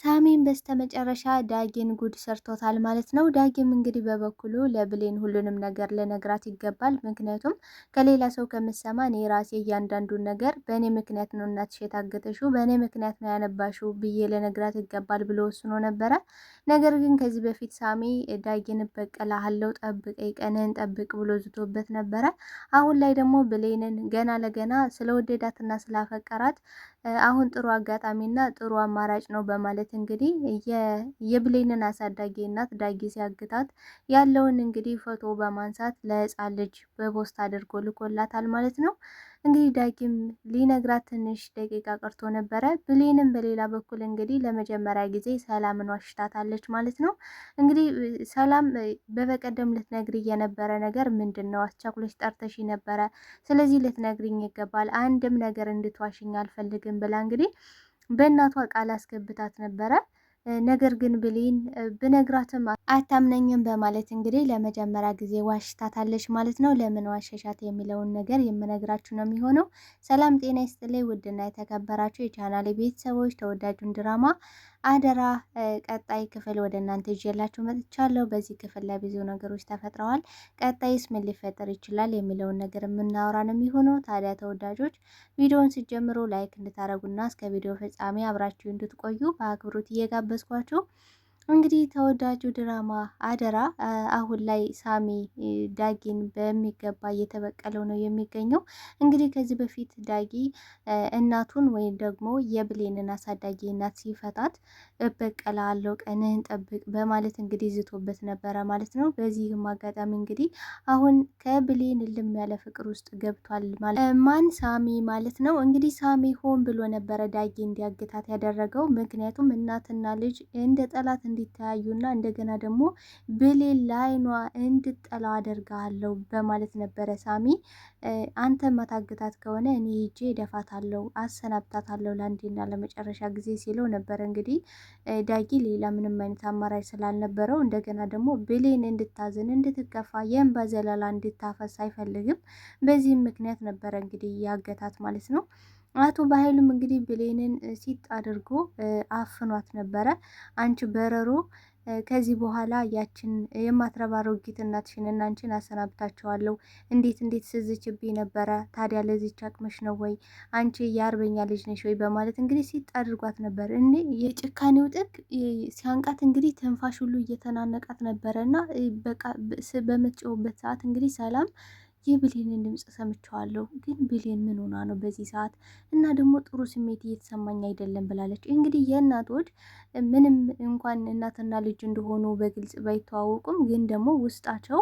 ሳሚን በስተመጨረሻ ዳጊን ጉድ ሰርቶታል ማለት ነው። ዳጊም እንግዲህ በበኩሉ ለብሌን ሁሉንም ነገር ልነግራት ይገባል። ምክንያቱም ከሌላ ሰው ከምሰማ እኔ ራሴ እያንዳንዱን ነገር በእኔ ምክንያት ነው እናትሽ የታገተሽው፣ በእኔ ምክንያት ነው ያነባሽው ብዬ ልነግራት ይገባል ብሎ ወስኖ ነበረ። ነገር ግን ከዚህ በፊት ሳሚ ዳጊን እበቀልሃለሁ፣ ጠብቀኝ፣ ቀንህን ጠብቅ ብሎ ዝቶበት ነበረ። አሁን ላይ ደግሞ ብሌንን ገና ለገና ስለወደዳትና ስላፈቀራት አሁን ጥሩ አጋጣሚና ጥሩ አማራጭ ነው በማለት እንግዲህ የብሌንን አሳዳጊ እናት ዳጊ ሲያግታት ያለውን እንግዲህ ፎቶ በማንሳት ለሕፃን ልጅ በፖስት አድርጎ ልኮላታል ማለት ነው። እንግዲህ ዳጊም ሊነግራት ትንሽ ደቂቃ ቀርቶ ነበረ። ብሌንም በሌላ በኩል እንግዲህ ለመጀመሪያ ጊዜ ሰላምን ዋሽታታለች ማለት ነው። እንግዲህ ሰላም በበቀደም ልትነግሪ የነበረ ነገር ምንድን ነው? አስቻኩለሽ ጠርተሽ ነበረ፣ ስለዚህ ልትነግሪኝ ይገባል፣ አንድም ነገር እንድትዋሽኝ አልፈልግም ብላ እንግዲህ በእናቷ ቃል አስገብታት ነበረ። ነገር ግን ብሌን ብነግራትም አታምነኝም በማለት እንግዲህ ለመጀመሪያ ጊዜ ዋሽታታለች ማለት ነው። ለምን ዋሸሻት የሚለውን ነገር የምነግራችሁ ነው የሚሆነው። ሰላም ጤና ይስጥልኝ ውድና የተከበራችሁ የቻናሌ ቤተሰቦች፣ ተወዳጁን ድራማ አደራ ቀጣይ ክፍል ወደ እናንተ ይዤላችሁ መጥቻለሁ። በዚህ ክፍል ላይ ብዙ ነገሮች ተፈጥረዋል። ቀጣይስ ምን ሊፈጠር ይችላል የሚለውን ነገር የምናወራ ነው የሚሆነው። ታዲያ ተወዳጆች ቪዲዮውን ሲጀምሩ ላይክ እንድታደርጉና እስከ ቪዲዮ ፍጻሜ አብራችሁ እንድትቆዩ በአክብሮት እየጋበዝኳችሁ እንግዲህ ተወዳጁ ድራማ አደራ አሁን ላይ ሳሚ ዳጊን በሚገባ እየተበቀለው ነው የሚገኘው። እንግዲህ ከዚህ በፊት ዳጊ እናቱን ወይም ደግሞ የብሌንን አሳዳጊ እናት ሲፈታት እበቀላለሁ፣ ቀንህን ጠብቅ በማለት እንግዲህ ዝቶበት ነበረ ማለት ነው። በዚህም አጋጣሚ እንግዲህ አሁን ከብሌን ልም ያለ ፍቅር ውስጥ ገብቷል ማለት ማን ሳሚ ማለት ነው። እንግዲህ ሳሚ ሆን ብሎ ነበረ ዳጊ እንዲያግታት ያደረገው። ምክንያቱም እናትና ልጅ እንደ ጠላት እንዲተያዩና እንደገና ደግሞ ብሌን ለዓይኗ እንድጠላው አደርጋለሁ በማለት ነበረ ሳሚ አንተ ማታግታት ከሆነ እኔ ሄጄ ደፋታለሁ፣ አሰናብታታለሁ ለአንዴና ለመጨረሻ ጊዜ ሲለው ነበር። እንግዲህ ዳጊ ሌላ ምንም አይነት አማራጭ ስላልነበረው እንደገና ደግሞ ብሌን እንድታዝን እንድትከፋ የእንባ ዘለላ እንድታፈስ አይፈልግም። በዚህም ምክንያት ነበረ እንግዲህ ያገታት ማለት ነው። አቶ በኃይሉም እንግዲህ ብሌንን ሲጥ አድርጎ አፍኗት ነበረ። አንቺ በረሮ ከዚህ በኋላ ያችን የማትረባ አሮጊት እናትሽን እና አንቺን አሰናብታቸዋለሁ። እንዴት ስዝችብኝ ነበረ። ታዲያ ለዚች አቅመሽ ነው ወይ? አንቺ የአርበኛ ልጅ ነሽ ወይ? በማለት እንግዲህ ሲጥ አድርጓት ነበር። እኔ የጭካኔው ጥግ ሲያንቃት እንግዲህ ትንፋሽ ሁሉ እየተናነቃት ነበረ እና በቃ በምትጮህበት ሰዓት እንግዲህ ሰላም የብሌንን ድምፅ ሰምቸዋለሁ፣ ግን ብሌን ምን ሆና ነው በዚህ ሰዓት? እና ደግሞ ጥሩ ስሜት እየተሰማኝ አይደለም ብላለች። እንግዲህ የእናቶች ምንም እንኳን እናትና ልጅ እንደሆኑ በግልጽ ባይተዋወቁም ግን ደግሞ ውስጣቸው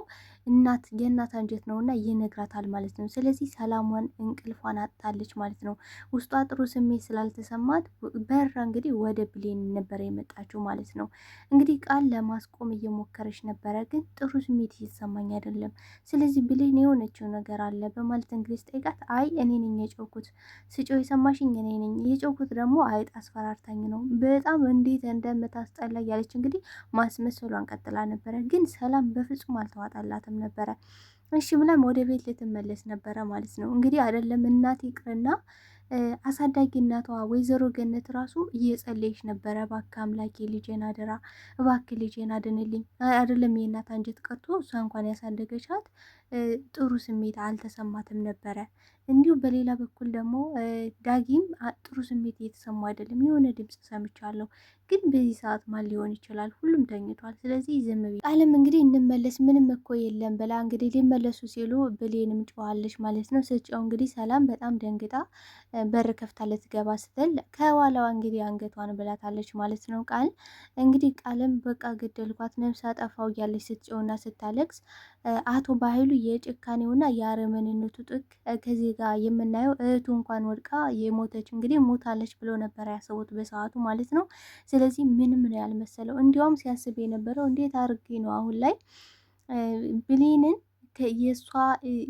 የእናት አንጀት ነውና ይነግራታል ማለት ነው። ስለዚህ ሰላሟን እንቅልፏን አጣለች ማለት ነው። ውስጧ ጥሩ ስሜት ስላልተሰማት በራ እንግዲህ ወደ ብሌን ነበረ የመጣችው ማለት ነው። እንግዲህ ቃል ለማስቆም እየሞከረች ነበረ፣ ግን ጥሩ ስሜት እየተሰማኝ አይደለም፣ ስለዚህ ብሌን የሆነችው ነገር አለ በማለት እንግዲህ ስጠይቃት አይ እኔ ነኝ የጮኩት፣ ስጮህ የሰማሽኝ እኔ ነኝ፣ የጮኩት ደግሞ አይጥ አስፈራርታኝ ነው፣ በጣም እንዴት እንደምታስጠላ እያለች እንግዲህ ማስመሰሏን ቀጥላ ነበረ። ግን ሰላም በፍጹም አልተዋጣላትም ነበረ። እሺ ብላም ወደ ቤት ልትመለስ ነበረ ማለት ነው። እንግዲህ አይደለም እናት ይቅርና አሳዳጊ እናቷ ወይዘሮ ገነት ራሱ እየጸለየች ነበረ። እባክህ አምላኬ ልጄን አደራ፣ እባክህ ልጄን አድንልኝ። አይደለም የእናት አንጀት ቀርቶ እሷ እንኳን ያሳደገቻት ጥሩ ስሜት አልተሰማትም ነበረ። እንዲሁ በሌላ በኩል ደግሞ ዳጊም ጥሩ ስሜት እየተሰማ አይደለም። የሆነ ድምፅ ሰምቻለሁ፣ ግን በዚህ ሰዓት ማን ሊሆን ይችላል? ሁሉም ተኝቷል። ስለዚህ ዝም ብዬ ቃልም እንግዲህ እንመለስ ምንም እኮ የለም ብላ እንግዲህ ሊመለሱ ሲሉ ብሌንም ጮኋለች ማለት ነው። ስጫው እንግዲህ ሰላም በጣም ደንግጣ በር ከፍታ ልትገባ ስትል ከኋላዋ እንግዲህ አንገቷን ብላታለች ማለት ነው። ቃል እንግዲህ ቃልም በቃ ገደልኳት፣ ነፍስ አጠፋው እያለች ስትጮውና ስታለቅስ አቶ በኃይሉ የጭካኔውና የአረመኔነቱ ጥግ ከዚህ ጋር የምናየው እህቱ እንኳን ወድቃ የሞተች እንግዲህ ሞታለች ብለው ነበር ያሰቡት በሰዓቱ ማለት ነው። ስለዚህ ምንም ነው ያልመሰለው። እንዲያውም ሲያስብ የነበረው እንዴት አድርጌ ነው አሁን ላይ ብሌንን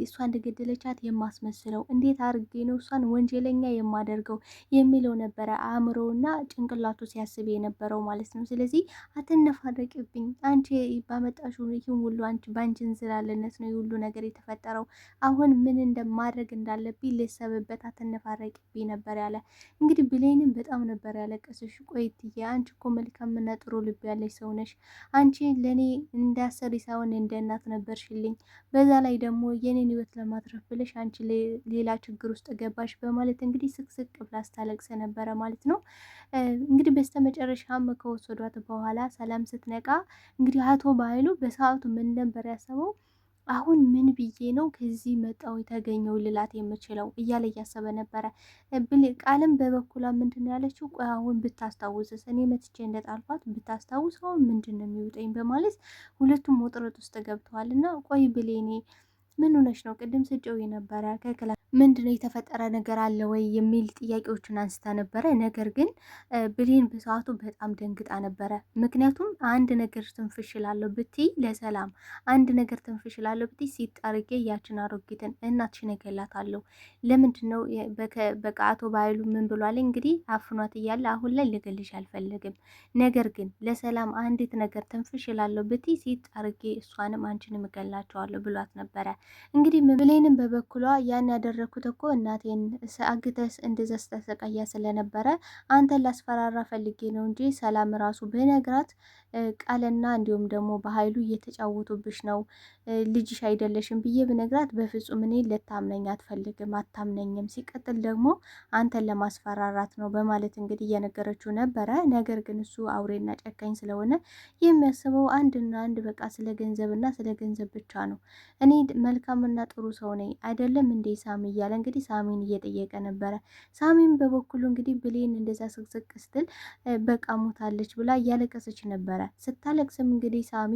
እሷ እንደገደለቻት የማስመስለው? እንዴት አድርጌ ነው እሷን ወንጀለኛ የማደርገው የሚለው ነበረ አእምሮና ጭንቅላቱ ሲያስብ የነበረው ማለት ነው። ስለዚህ አትነፋረቅብኝ፣ አንቺ ባመጣሽው ይህን ሁሉ አንቺ በአንቺ እንዝላልነት ነው የሁሉ ነገር የተፈጠረው። አሁን ምን እንደማድረግ እንዳለብኝ ልሰብበት፣ አትነፋረቅብኝ ነበር ያለ። እንግዲህ ብሌንም በጣም ነበር ያለቀሰሽ። ቆይትዬ አንቺ እኮ መልካምና ጥሩ ልብ ያለሽ ሰው ነሽ። አንቺ ለእኔ እንዳሰሪ ሳይሆን እንደ እናት ነበርሽልኝ። በዛ ላይ ደግሞ የኔን ህይወት ለማትረፍ ብለሽ አንቺ ሌላ ችግር ውስጥ ገባሽ በማለት እንግዲህ ስቅስቅ ብላ ስታለቅስ ነበረ ማለት ነው። እንግዲህ በስተመጨረሻም ከወሰዷት በኋላ ሰላም ስትነቃ እንግዲህ አቶ በኃይሉ በሰዓቱ ምን ነበር ያሰበው? አሁን ምን ብዬ ነው ከዚህ መጣው የተገኘው ልላት የምችለው እያለ እያሰበ ነበረ። ቃልም በበኩሏ ምንድን ነው ያለችው? ቆይ አሁን ብታስታውስስ እኔ መትቼ እንደጣልኳት ብታስታውሰው ምንድን ነው የሚውጠኝ በማለት ሁለቱም ውጥረት ውስጥ ገብተዋል። እና ቆይ ብሌኔ ምን ሆነሽ ነው? ቅድም ስጨው ነበረ ምንድን ነው የተፈጠረ ነገር አለ ወይ የሚል ጥያቄዎችን አንስታ ነበረ። ነገር ግን ብሌን በሰዓቱ በጣም ደንግጣ ነበረ። ምክንያቱም አንድ ነገር ትንፍሽ እላለሁ ብትይ ለሰላም አንድ ነገር ትንፍሽ እላለሁ ብትይ ሲጣርጌ ያችን አሮጊትን እናትሽን እገላታለሁ። ለምንድን ነው በቃ አቶ በኃይሉ ምን ብሏል እንግዲህ አፍኗት እያለ አሁን ላይ ልገልሽ አልፈልግም፣ ነገር ግን ለሰላም አንዲት ነገር ትንፍሽ እላለሁ ብትይ ሲጣርጌ እሷንም አንቺንም እገላቸዋለሁ ብሏት ነበረ። እንግዲህ ብሌንም በበኩሏ ያን ያደረኩት እኮ እናቴን አግተስ እንደዛ ስተሰቃያ ስለነበረ አንተን ላስፈራራ ፈልጌ ነው እንጂ ሰላም ራሱ ብነግራት ቃልና እንዲሁም ደግሞ በኃይሉ እየተጫወቱብሽ ነው ልጅሽ አይደለሽም ብዬ ብነግራት በፍጹም እኔ ልታምነኝ አትፈልግም፣ አታምነኝም። ሲቀጥል ደግሞ አንተን ለማስፈራራት ነው በማለት እንግዲህ እየነገረችው ነበረ። ነገር ግን እሱ አውሬና ጨካኝ ስለሆነ የሚያስበው አንድና አንድ በቃ ስለ ገንዘብና ስለ ገንዘብ ብቻ ነው። እኔ መልካምና ጥሩ ሰው ነኝ አይደለም እንዴ ሳሚ እያለ እንግዲህ ሳሚን እየጠየቀ ነበረ። ሳሚን በበኩሉ እንግዲህ ብሌን እንደዛ ስቅስቅ ስትል በቃ ሞታለች ብላ እያለቀሰች ነበረ። ስታለቅስም እንግዲህ ሳሚ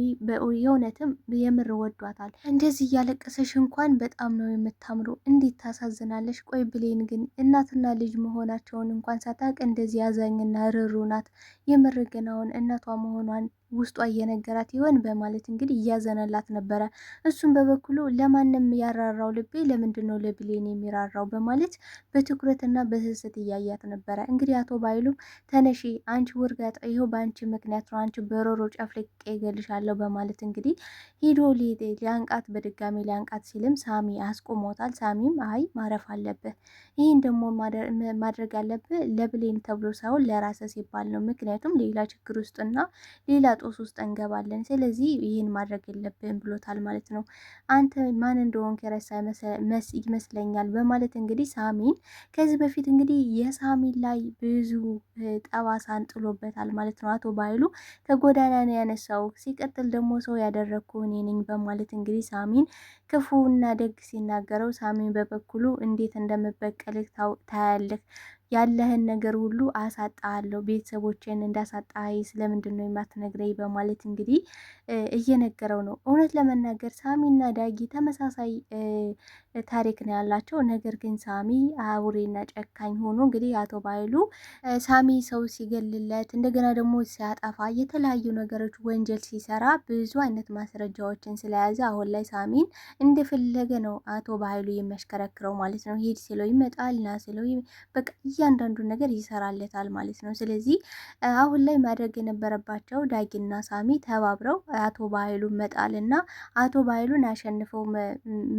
የእውነትም የምር ወዷታል። እንደዚህ እያለቀሰሽ እንኳን በጣም ነው የምታምሩ፣ እንዴት ታሳዝናለሽ። ቆይ ብሌን ግን እናትና ልጅ መሆናቸውን እንኳን ሳታውቅ እንደዚህ አዛኝና ርሩ ናት። የምር ግን አሁን እናቷ መሆኗን ውስጧ እየነገራት ይሆን በማለት እንግዲህ እያዘነላት ነበረ። እሱም በበኩሉ ለማንም ያራራው ልቤ ለምንድን ነው ለብሌን የሚራራው በማለት በትኩረትና በስስት እያያት ነበረ። እንግዲህ አቶ ባይሉ ተነሺ አንቺ ውርጋጥ፣ ይኸው በአንቺ ምክንያት ነው፣ አንቺ በሮሮ ጨፍልቄ እገልሻለሁ በማለት እንግዲህ ሂዶ ሊያንቃት በድጋሚ ሊያንቃት ሲልም ሳሚ አስቆሞታል። ሳሚም አይ ማረፍ አለብህ፣ ይህን ደግሞ ማድረግ አለብህ ለብሌን ተብሎ ሳይሆን ለራሰ ሲባል ነው። ምክንያቱም ሌላ ችግር ውስጥና ሌላ ጦስ ውስጥ እንገባለን። ስለዚህ ይህን ማድረግ የለብህም ብሎታል ማለት ነው። አንተ ማን እንደሆንክ የረሳ ይመስለኛል በማለት እንግዲህ ሳሚን ከዚህ በፊት እንግዲህ የሳሚን ላይ ብዙ ጠባሳን ጥሎበታል ማለት ነው። አቶ ባይሉ ከጎዳና ነው ያነሳው፣ ሲቀጥል ደግሞ ሰው ያደረግኩ እኔ ነኝ በማለት እንግዲህ ሳሚን ክፉና ደግ ሲናገረው፣ ሳሚን በበኩሉ እንዴት እንደምበቀልህ ታያለህ፣ ያለህን ነገር ሁሉ አሳጣሃለሁ፣ ቤተሰቦችን እንዳሳጣህ ስለምንድን ነው የማትነግረኝ በማለት እንግዲህ እየነገረው ነው። እውነት ለመናገር ሳሚና ዳጊ ተመሳሳይ ታሪክ ነው ያላቸው። ነገር ግን ሳሚ አውሬና ጨካኝ ሆኖ እንግዲህ አቶ ባይሉ ሳሚ ሰው ሲገልለት እንደገና ደግሞ ሲያጠፋ የተለያዩ ነገሮች ወንጀል ሲሰራ ብዙ አይነት ማስረጃዎችን ስለያዘ አሁን ላይ ሳሚን እንደፈለገ ነው አቶ ባይሉ የሚያሽከረክረው ማለት ነው። ሂድ ሲለው ይመጣል፣ ና ሲለው በቃ እያንዳንዱን ነገር ይሰራለታል ማለት ነው። ስለዚህ አሁን ላይ ማድረግ የነበረባቸው ዳጊና ሳሚ ተባብረው አቶ ባይሉ መጣልና አቶ ባይሉን አሸንፈው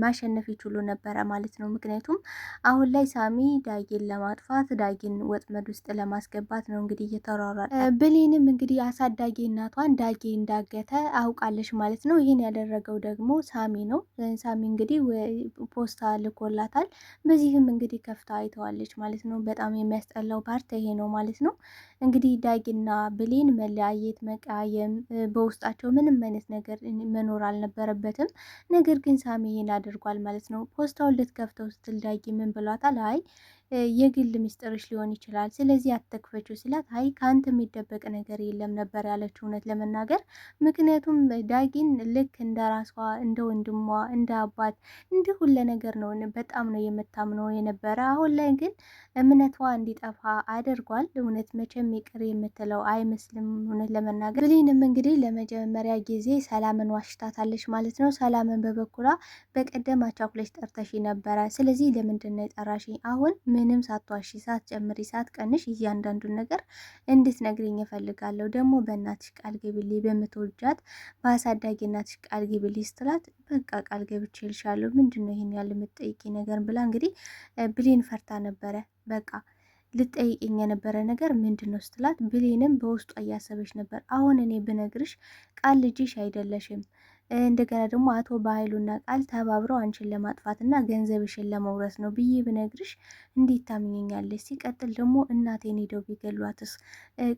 ማሸነፍ ይችሉ ነበረ ማለት ነው። ምክንያቱም አሁን ላይ ሳሚ ዳጊን ለማጥፋት ዳጊን ወጥመድ ውስጥ ለማስገባት ነው እንግዲህ እየተሯሯጠ። ብሌንም እንግዲህ አሳዳጊ እናቷን ዳጊ እንዳገተ አውቃለች ማለት ነው። ይህን ያደረገው ደግሞ ሳሚ ነው። ሳሚ እንግዲህ ፖስታ ልኮላታል። በዚህም እንግዲህ ከፍታ አይተዋለች ማለት ነው። በጣም የሚያስጠላው ፓርት ይሄ ነው ማለት ነው። እንግዲህ ዳጊና ብሌን መለያየት መቀያየም በውስጣቸው ምንም አይነት ነገር መኖር አልነበረበትም። ነገር ግን ሳሚ ይሄን አድርጓል ማለት ነው። ፖስታውን ልትከፍተው ስትል ዳጊ ምን ብሏታል? አይ የግል ምስጢርሽ ሊሆን ይችላል፣ ስለዚህ አትክፈችው ሲላት፣ አይ ከአንተ የሚደበቅ ነገር የለም ነበር ያለችው እውነት ለመናገር ምክንያቱም ዳጊን ልክ እንደ ራሷ እንደ ወንድሟ እንደ አባት እንደ ሁለ ነገር ነው በጣም ነው የምታምነው የነበረ። አሁን ላይ ግን እምነቷ እንዲጠፋ አድርጓል። እውነት መቼም ይቅር የምትለው አይመስልም እውነት ለመናገር። ብሌንም እንግዲህ ለመጀመሪያ ጊዜ ሰላምን ዋሽታታለች ማለት ነው። ሰላምን በበኩሏ በቀደም አቻኩለሽ ጠርተሽ ነበረ፣ ስለዚህ ለምንድን ነው የጠራሽ? አሁን ምንም ሳትዋሺ ሳትጨምሪ ሳትቀንሽ እያንዳንዱን ነገር እንድትነግሪኝ እፈልጋለሁ። ደግሞ በእናትሽ ቃል ግቢልኝ፣ በምትወጃት በአሳዳጊ እናትሽ ቃል ግቢልኝ ስትላት በቃ ቃል ገብቼልሻለሁ፣ ምንድን ነው ይሄን ያለ የምትጠይቂ ነገር ብላ እንግዲህ ብሌን ፈርታ ነበረ። በቃ ልጠይቅኝ የነበረ ነገር ምንድን ነው ስትላት፣ ብሌንም በውስጧ እያሰበች ነበር። አሁን እኔ ብነግርሽ ቃል ልጅሽ አይደለሽም፣ እንደገና ደግሞ አቶ በኃይሉና ቃል ተባብረው አንቺን ለማጥፋትና ገንዘብሽን ለመውረስ ነው ብዬ ብነግርሽ እንዴት ታምኘኛለች? ሲቀጥል ደግሞ እናቴን ሄደው ቢገሏትስ?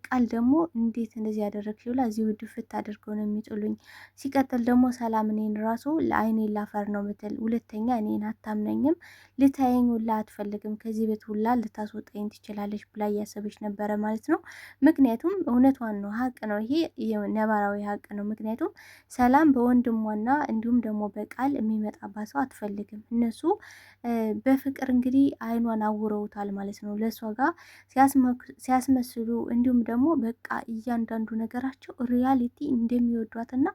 ቃል ደግሞ እንዴት እንደዚህ ያደረግሽ ብላ እዚሁ ድፍት አድርገው ነው የሚጥሉኝ። ሲቀጥል ደግሞ ሰላም እኔን ራሱ ለአይኔ ላፈር ነው ምትል፣ ሁለተኛ እኔን አታምነኝም፣ ልታየኝ ሁላ አትፈልግም፣ ከዚህ ቤት ሁላ ልታስወጣኝ ትችላለች ብላ እያሰበች ነበረ ማለት ነው። ምክንያቱም እውነቷን ነው፣ ሀቅ ነው፣ ይሄ ነባራዊ ሀቅ ነው። ምክንያቱም ሰላም በወንድሟና እንዲሁም ደግሞ በቃል የሚመጣባት ሰው አትፈልግም። እነሱ በፍቅር እንግዲህ አይኗን አውረውታል ማለት ነው። ለእሷ ጋር ሲያስመስሉ እንዲሁም ደግሞ በቃ እያንዳንዱ ነገራቸው ሪያሊቲ እንደሚወዷትና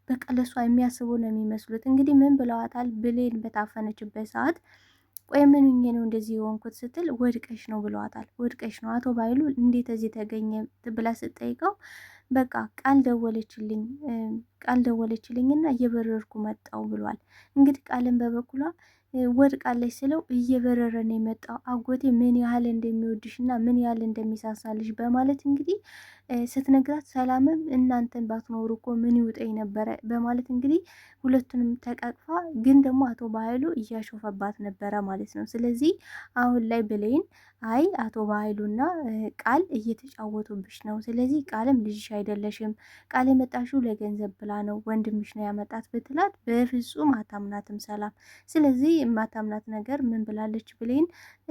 በቃ ለእሷ የሚያስቡ ነው የሚመስሉት። እንግዲህ ምን ብለዋታል? ብሌን በታፈነችበት ሰዓት ቆይ ምን ሆኜ ነው እንደዚህ የሆንኩት ስትል ወድቀሽ ነው ብለዋታል። ወድቀሽ ነው አቶ ባይሉ እንዴት እዚህ ተገኘ ብላ ስትጠይቀው በቃ ቃል ደወለችልኝና እየበረርኩ መጣው ብሏል። እንግዲህ ቃልን በበኩሏ ወድቃለች ስለው እየበረረ ነው የመጣው አጎቴ ምን ያህል እንደሚወድሽና ምን ያህል እንደሚሳሳልሽ በማለት እንግዲህ ስትነግራት፣ ሰላምም እናንተን ባትኖሩ እኮ ምን ይውጠኝ ነበረ በማለት እንግዲህ ሁለቱንም ተቃቅፋ፣ ግን ደግሞ አቶ በኃይሉ እያሾፈባት ነበረ ማለት ነው። ስለዚህ አሁን ላይ ብሌን አይ አቶ በኃይሉና ቃል እየተጫወቱብሽ ነው፣ ስለዚህ ቃልም ልጅሽ አይደለሽም፣ ቃል የመጣሽው ለገንዘብ ብላ ነው፣ ወንድምሽ ነው ያመጣት ብትላት በፍጹም አታምናትም ሰላም። ስለዚህ የማታምናት ነገር ምን ብላለች ብሌን፣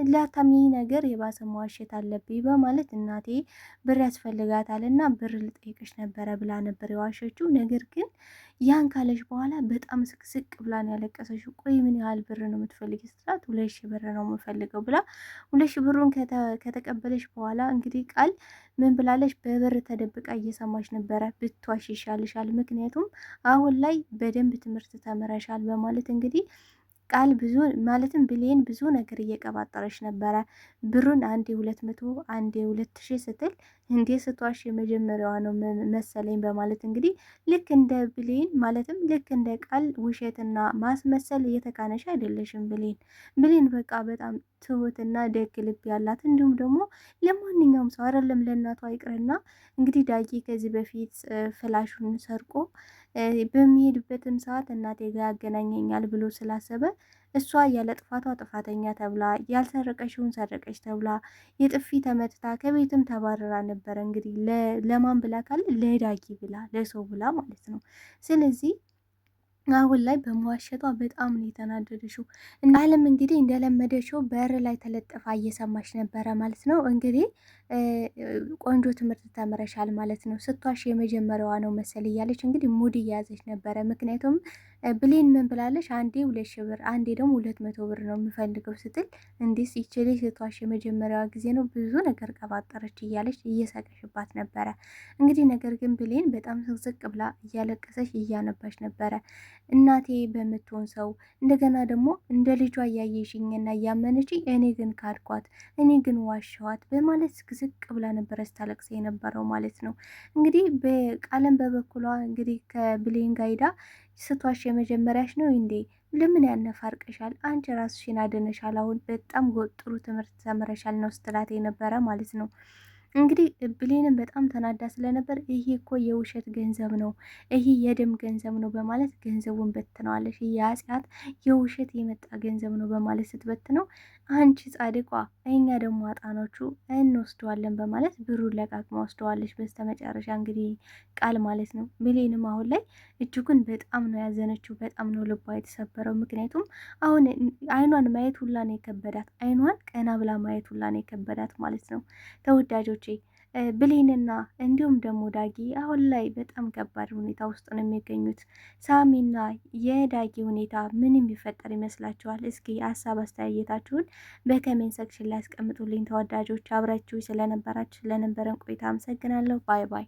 ላታምኚ ነገር የባሰ መዋሸት አለብኝ በማለት እናቴ ብር ያስፈልጋታል እና ብር ልጠይቅሽ ነበረ ብላ ነበር የዋሸችው። ነገር ግን ያን ካለች በኋላ በጣም ስቅስቅ ብላ ነው ያለቀሰችው። ቆይ ምን ያህል ብር ነው የምትፈልግ ስትላት 2,000 ብር ነው የምፈልገው ብላ 2,000 ብሩን ከተቀበለች በኋላ እንግዲህ ቃል ምን ብላለች? በብር ተደብቃ እየሰማች ነበረ። ብትዋሽ ይሻልሻል፣ ምክንያቱም አሁን ላይ በደንብ ትምህርት ተምረሻል በማለት እንግዲህ ቃል ብዙ ማለትም ብሌን ብዙ ነገር እየቀባጠረች ነበረ። ብሩን አንዴ 200 አንዴ 2,000 ስትል እንዴ ስትዋሽ የመጀመሪያዋ ነው መሰለኝ በማለት እንግዲህ ልክ እንደ ብሌን ማለትም ልክ እንደ ቃል ውሸትና ማስመሰል እየተካነሽ አይደለሽም ብሌን በቃ በጣም ትሁትና ደግ ልብ ያላት እንዲሁም ደግሞ ለማንኛውም ሰው አይደለም ለእናቷ ይቅርና እንግዲህ ዳጊ ከዚህ በፊት ፍላሹን ሰርቆ በሚሄድበትም ሰዓት እናቴ ጋር ያገናኘኛል ብሎ ስላሰበ እሷ ያለ ጥፋቷ ጥፋተኛ ተብላ ያልሰረቀችውን ሰረቀች ተብላ የጥፊ ተመትታ ከቤትም ተባረራ ነበረ። እንግዲህ ለማን ብላ ካለ ለዳጊ ብላ ለሰው ብላ ማለት ነው። ስለዚህ አሁን ላይ በመዋሸቷ በጣም ነው የተናደደችው። አለም እንግዲህ እንደለመደችው በር ላይ ተለጥፋ እየሰማች ነበረ ማለት ነው። እንግዲህ ቆንጆ ትምህርት ተምረሻል ማለት ነው፣ ስትዋሽ የመጀመሪያዋ ነው መሰል እያለች እንግዲህ ሙድ እያያዘች ነበረ። ምክንያቱም ብሌን ምን ብላለች? አንዴ 2,000 ብር አንዴ ደግሞ 200 ብር ነው የምፈልገው ስትል እንዲስ ይችል ስትዋሽ የመጀመሪያዋ ጊዜ ነው ብዙ ነገር ቀባጠረች እያለች እየሳቀሽባት ነበረ። እንግዲህ ነገር ግን ብሌን በጣም ስቅስቅ ብላ እያለቀሰች እያነባች ነበረ። እናቴ በምትሆን ሰው እንደገና ደግሞ እንደ ልጇ እያየሽኝና እያመነችኝ እኔ ግን ካድኳት፣ እኔ ግን ዋሸዋት በማለት ዝቅ ብላ ነበረ ስታለቅስ የነበረው ማለት ነው። እንግዲህ በቃለም በበኩሏ እንግዲህ ከብሌን ጋይዳ ስትዋሽ የመጀመሪያሽ ነው እንዴ? ለምን ያነፋርቅሻል? አንቺ ራስሽን አድነሻል። አሁን በጣም ጥሩ ትምህርት ተምረሻል ነው ስትላት የነበረ ማለት ነው። እንግዲህ ብሌንም በጣም ተናዳ ስለነበር ይሄ እኮ የውሸት ገንዘብ ነው፣ ይሄ የደም ገንዘብ ነው በማለት ገንዘቡን በትነዋለች። የአጽያት የውሸት የመጣ ገንዘብ ነው በማለት ስትበትነው አንቺ ጻድቋ እኛ ደግሞ አጣኖቹ እንወስደዋለን በማለት ብሩን ለቃቅማ ወስደዋለች። በስተመጨረሻ እንግዲህ ቃል ማለት ነው። ብሌንም አሁን ላይ እጅጉን በጣም ነው ያዘነችው፣ በጣም ነው ልቧ የተሰበረው። ምክንያቱም አሁን አይኗን ማየት ሁላ ነው የከበዳት፣ አይኗን ቀና ብላ ማየት ሁላ ነው የከበዳት ማለት ነው። ተወዳጆቼ ብሌንና እንዲሁም ደግሞ ዳጊ አሁን ላይ በጣም ከባድ ሁኔታ ውስጥ ነው የሚገኙት። ሳሚና የዳጊ ሁኔታ ምን የሚፈጠር ይመስላችኋል? እስኪ ሀሳብ አስተያየታችሁን በከሜንት ሰክሽን ላይ አስቀምጡልኝ። ተወዳጆች አብራችሁ ስለነበራችሁ ስለነበረን ቆይታ አመሰግናለሁ። ባይ ባይ።